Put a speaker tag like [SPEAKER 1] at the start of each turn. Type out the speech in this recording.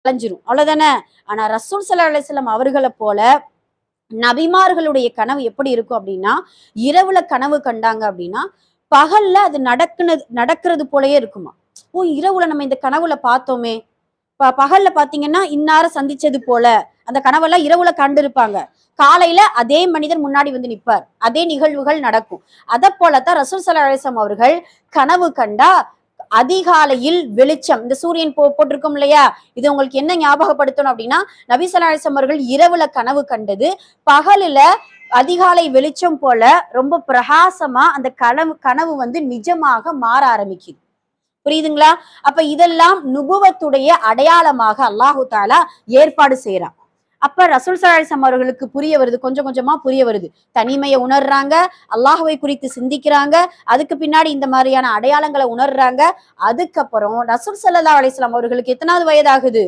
[SPEAKER 1] அலைஞ்சிரும் அவ்வளவுதானே. ஆனா ரசூல் ஸல்லல்லாஹு அலைஹி வஸல்லம் அவர்களை போல நபிமார்களுடைய கனவு எப்படி இருக்கும் அப்படின்னா, இரவுல கனவு கண்டாங்க அப்படின்னா, பகல்ல அது நடக்கிறது போலயே இருக்குமா. ஓ, இரவுல நம்ம இந்த கனவுல பார்த்தோமே, பகல்ல பாத்தீங்கன்னா இன்னார சந்திச்சது போல அந்த கனவெல்லாம் இரவுல கண்டிருப்பாங்க. காலையில அதே மனிதர் முன்னாடி வந்து நிப்பார், அதே நிகழ்வுகள் நடக்கும். அத போலத்தான் ரசூல் ஸல்லல்லாஹு அலைஹி வஸல்லம் அவர்கள் கனவு கண்டா அதிகாலையில் வெளிச்சம், இந்த சூரியன் போட்டிருக்கும் இல்லையா, இது உங்களுக்கு என்ன ஞாபகப்படுத்தணும் அப்படின்னா, நபி ஸல்லல்லாஹு அலைஹி வஸல்லம் அவர்கள் இரவுல கனவு கண்டது பகலில அதிகாலை வெளிச்சம் போல ரொம்ப பிரகாசமா அந்த கனவு கனவு வந்து நிஜமாக மாற ஆரம்பிக்குது. புரியுதுங்களா? அப்ப இதெல்லாம் நுபுவத்துடைய அடையாளமாக அல்லாஹு தாலா ஏற்பாடு செய்யறான். அப்ப ரசூல் ஸல்லல்லாஹு அலைஹி வஸல்லம் அவர்களுக்கு புரிய வருது, கொஞ்சம் கொஞ்சமா புரிய வருது. தனிமையை உணர்றாங்க, அல்லாஹ்வை குறித்து சிந்திக்கிறாங்க, அதுக்கு பின்னாடி இந்த மாதிரியான அடையாளங்களை உணர்றாங்க. அதுக்கப்புறம் ரசூல் ஸல்லல்லாஹு அலைஹி வஸல்லம் அவர்களுக்கு எத்தனாவது வயதாகுது?